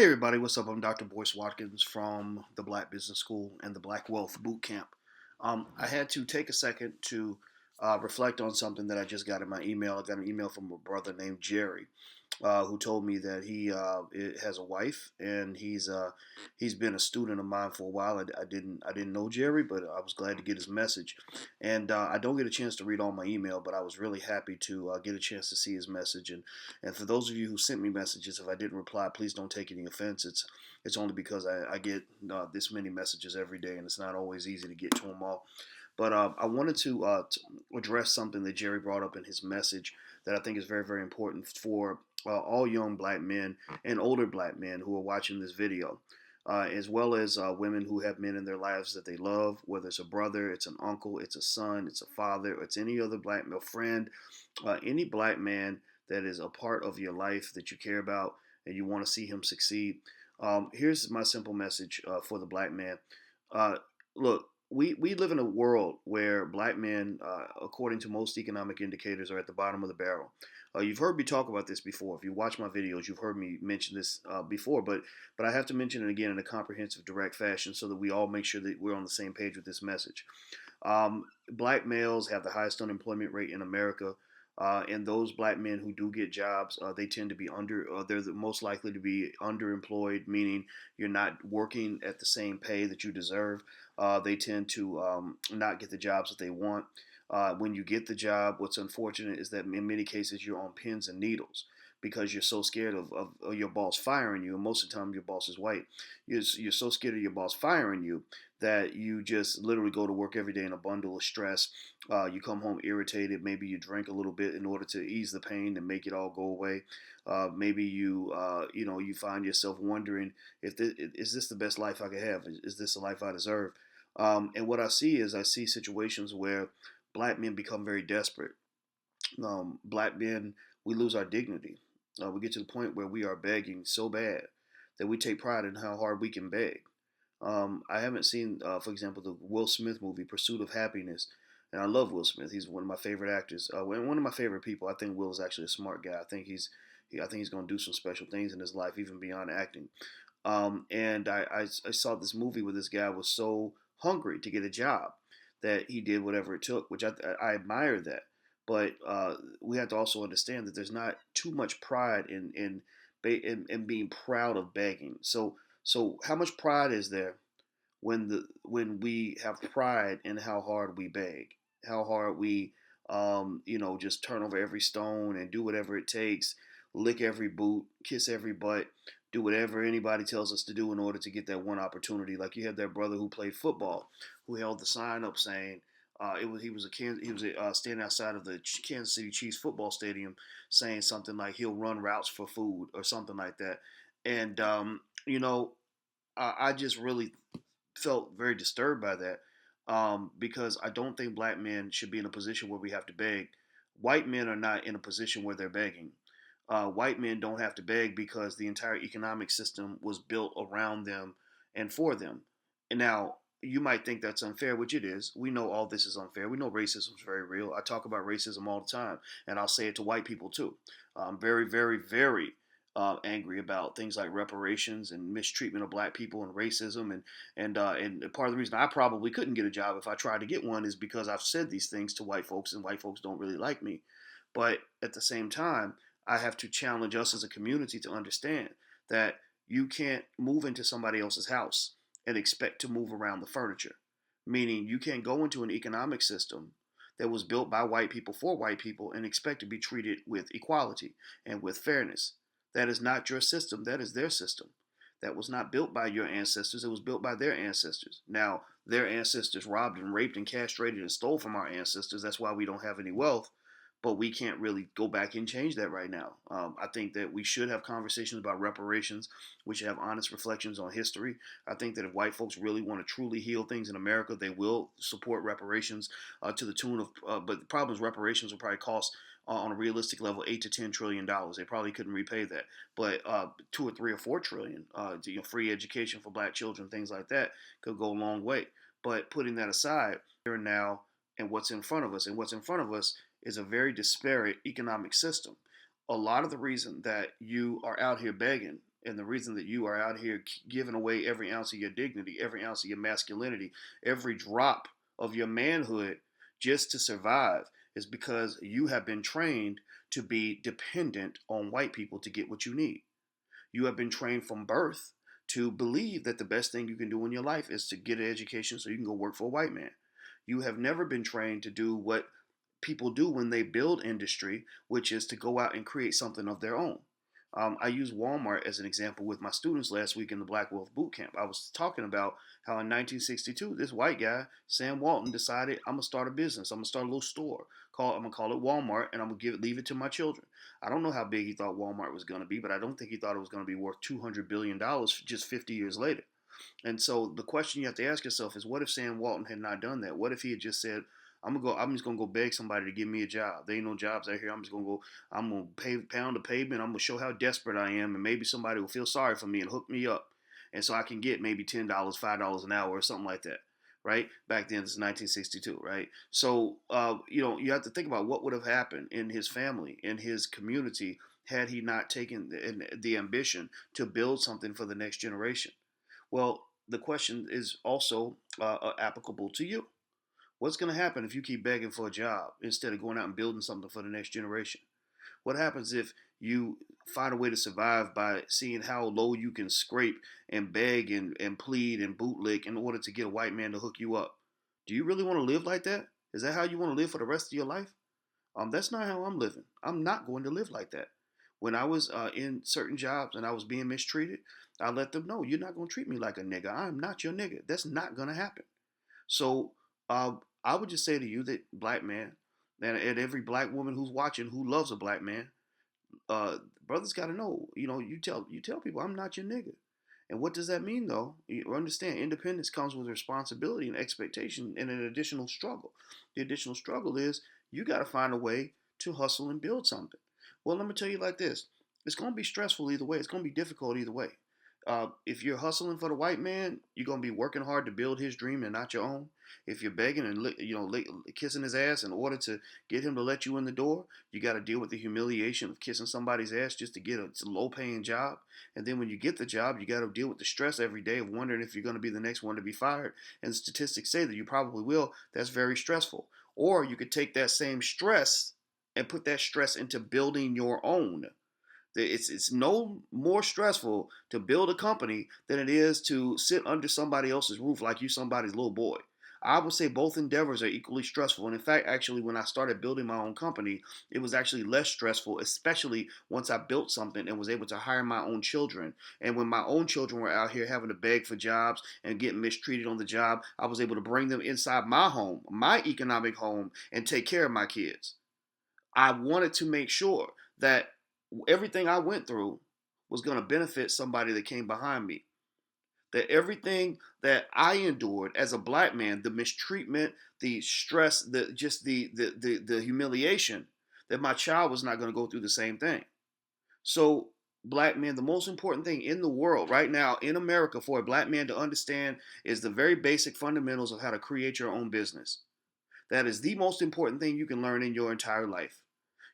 Hey everybody, what's up? I'm Dr. Boyce Watkins from the Black Business School and the Black Wealth Boot Camp. I had to take a second to reflect on something that I just got in my email. I got an email from a brother named Jerry, who told me that he has a wife and he's been a student of mine for a while. I didn't know Jerry, but I was glad to get his message. And I don't get a chance to read all my email, but I was really happy to get a chance to see his message. And for those of you who sent me messages, if I didn't reply, please don't take any offense. It's only because I get this many messages every day, and it's not always easy to get to them all. But I wanted to address something that Jerry brought up in his message that I think is very, very important for all young black men and older black men who are watching this video, as well as women who have men in their lives that they love, whether it's a brother, it's an uncle, it's a son, it's a father, it's any other black male friend, any black man that is a part of your life that you care about and you want to see him succeed. Here's my simple message for the black man. Uh, Look, we live in a world where black men, according to most economic indicators, are at the bottom of the barrel. You've heard me talk about this before. If you watch my videos, you've heard me mention this before, but I have to mention it again in a comprehensive, direct fashion so that we all make sure that we're on the same page with this message. Black males have the highest unemployment rate in America. And those black men who do get jobs, they tend to be they're the most likely to be underemployed, meaning you're not working at the same pay that you deserve. They tend to not get the jobs that they want. When you get the job, what's unfortunate is that in many cases you're on pins and needles because you're so scared of your boss firing you. And most of the time, your boss is white. You're so scared of your boss firing you that you just literally go to work every day in a bundle of stress. You come home irritated. Maybe you drink a little bit in order to ease the pain and make it all go away. Maybe you find yourself wondering if is this the best life I could have? Is this the life I deserve? And what I see situations where black men become very desperate. Black men, we lose our dignity. We get to the point where we are begging so bad that we take pride in how hard we can beg. I haven't seen, for example, the Will Smith movie Pursuit of Happiness, and I love Will Smith. He's one of my favorite actors. One of my favorite people. I think Will is actually a smart guy. I think he's going to do some special things in his life, even beyond acting. And I saw this movie where this guy was so hungry to get a job that he did whatever it took, which I admire that. But we have to also understand that there's not too much pride in being proud of begging. So how much pride is there when we have pride in how hard we beg, how hard we just turn over every stone and do whatever it takes, lick every boot, kiss every butt, do whatever anybody tells us to do in order to get that one opportunity. Like you had that brother who played football, who held the sign up saying he was standing outside of the Kansas City Chiefs football stadium saying something like he'll run routes for food or something like that. And I just really felt very disturbed by that because I don't think black men should be in a position where we have to beg. White men are not in a position where they're begging. White men don't have to beg because the entire economic system was built around them and for them. And now you might think that's unfair, which it is. We know all this is unfair. We know racism is very real. I talk about racism all the time, and I'll say it to white people too. I'm very, very, very angry about things like reparations and mistreatment of black people and racism and part of the reason I probably couldn't get a job if I tried to get one is because I've said these things to white folks and white folks don't really like me. But at the same time, I have to challenge us as a community to understand that you can't move into somebody else's house and expect to move around the furniture. Meaning you can't go into an economic system that was built by white people for white people and expect to be treated with equality and with fairness. That is not your system, that is their system. That was not built by your ancestors, it was built by their ancestors. Now, their ancestors robbed and raped and castrated and stole from our ancestors. That's why we don't have any wealth. But we can't really go back and change that right now. I think that we should have conversations about reparations. We should have honest reflections on history. I think that if white folks really want to truly heal things in America, they will support reparations to the tune of. But the problem is reparations will probably cost on a realistic level $8 to $10 trillion. They probably couldn't repay that, but 2 or 3 or 4 trillion, free education for black children, things like that, could go a long way. But putting that aside, here and now, and what's in front of us, and what's in front of us is a very disparate economic system. A lot of the reason that you are out here begging And the reason that you are out here giving away every ounce of your dignity, every ounce of your masculinity, every drop of your manhood just to survive is because you have been trained to be dependent on white people to get what you need. You have been trained from birth to believe that the best thing you can do in your life is to get an education so you can go work for a white man. You have never been trained to do what people do when they build industry, which is to go out and create something of their own. I used Walmart as an example with my students last week in the Black Wealth Boot Camp. I was talking about how in 1962, this white guy, Sam Walton, decided I'm gonna start a business. I'm gonna start a little store. I'm gonna call it Walmart, and I'm gonna leave it to my children. I don't know how big he thought Walmart was gonna be, but I don't think he thought it was gonna be worth $200 billion just 50 years later. And so the question you have to ask yourself is, what if Sam Walton had not done that? What if he had just said, I'm just gonna go beg somebody to give me a job. There ain't no jobs out here. I'm just gonna go. I'm gonna pound the pavement. I'm gonna show how desperate I am, and maybe somebody will feel sorry for me and hook me up, and so I can get maybe $10, $5 an hour, or something like that. Right back then, this is 1962. Right, so you have to think about what would have happened in his family, in his community, had he not taken the ambition to build something for the next generation. Well, the question is also applicable to you. What's going to happen if you keep begging for a job instead of going out and building something for the next generation? What happens if you find a way to survive by seeing how low you can scrape and beg and plead and bootlick in order to get a white man to hook you up? Do you really want to live like that? Is that how you want to live for the rest of your life? That's not how I'm living. I'm not going to live like that. When I was in certain jobs and I was being mistreated, I let them know, you're not going to treat me like a nigga. I'm not your nigga. That's not going to happen. So uh, I would just say to you that black man, and every black woman who's watching who loves a black man, brothers got to know. You tell people I'm not your nigga. And what does that mean though? You understand, independence comes with responsibility and expectation and an additional struggle. The additional struggle is you got to find a way to hustle and build something. Well, let me tell you like this: it's going to be stressful either way. It's going to be difficult either way. If you're hustling for the white man, you're gonna be working hard to build his dream and not your own. If you're begging and kissing his ass in order to get him to let you in the door, you got to deal with the humiliation of kissing somebody's ass just to get a low-paying job. And then when you get the job, you got to deal with the stress every day of wondering if you're going to be the next one to be fired. And statistics say that you probably will. That's very stressful. Or you could take that same stress and put that stress into building your own. It's no more stressful to build a company than it is to sit under somebody else's roof like you somebody's little boy. I would say both endeavors are equally stressful. And in fact, actually, when I started building my own company, it was actually less stressful, especially once I built something and was able to hire my own children. And when my own children were out here having to beg for jobs and getting mistreated on the job, I was able to bring them inside my home, my economic home, and take care of my kids. I wanted to make sure that everything I went through was going to benefit somebody that came behind me. That everything that I endured as a black man, the mistreatment, the stress, the humiliation, that my child was not going to go through the same thing. So, black men, the most important thing in the world right now in America for a black man to understand is the very basic fundamentals of how to create your own business. That is the most important thing you can learn in your entire life.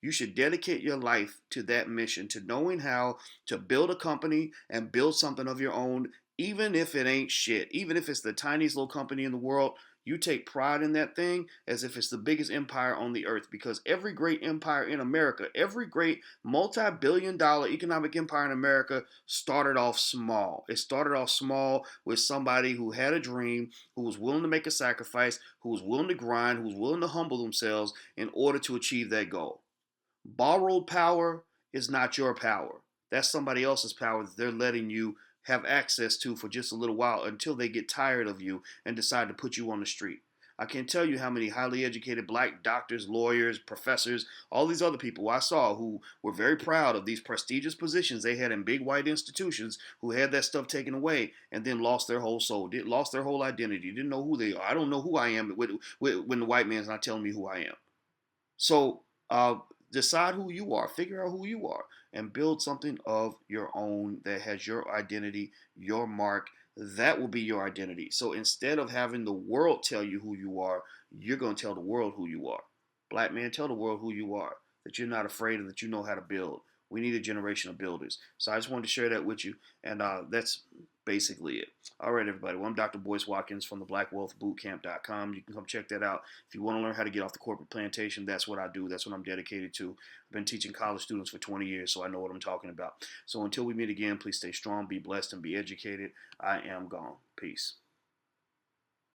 You should dedicate your life to that mission, to knowing how to build a company and build something of your own, even if it ain't shit, even if it's the tiniest little company in the world. You take pride in that thing as if it's the biggest empire on the earth, because every great empire in America, every great multi-billion-dollar economic empire in America started off small. It started off small with somebody who had a dream, who was willing to make a sacrifice, who was willing to grind, who was willing to humble themselves in order to achieve that goal. Borrowed power is not your power. That's somebody else's power that they're letting you have access to for just a little while until they get tired of you and decide to put you on the street. I can't tell you how many highly educated black doctors, lawyers, professors, all these other people I saw who were very proud of these prestigious positions they had in big white institutions, who had that stuff taken away and then lost their whole soul, lost their whole identity, didn't know who they are. I don't know who I am when the white man's not telling me who I am. So decide who you are, figure out who you are, and build something of your own that has your identity, your mark. That will be your identity. So instead of having the world tell you who you are, you're going to tell the world who you are. Black man, tell the world who you are, that you're not afraid and that you know how to build. We need a generation of builders. So I just wanted to share that with you, and that's basically it. All right, everybody. Well, I'm Dr. Boyce Watkins from the BlackWealthBootCamp.com. You can come check that out. If you want to learn how to get off the corporate plantation, that's what I do. That's what I'm dedicated to. I've been teaching college students for 20 years, so I know what I'm talking about. So until we meet again, please stay strong, be blessed, and be educated. I am gone. Peace.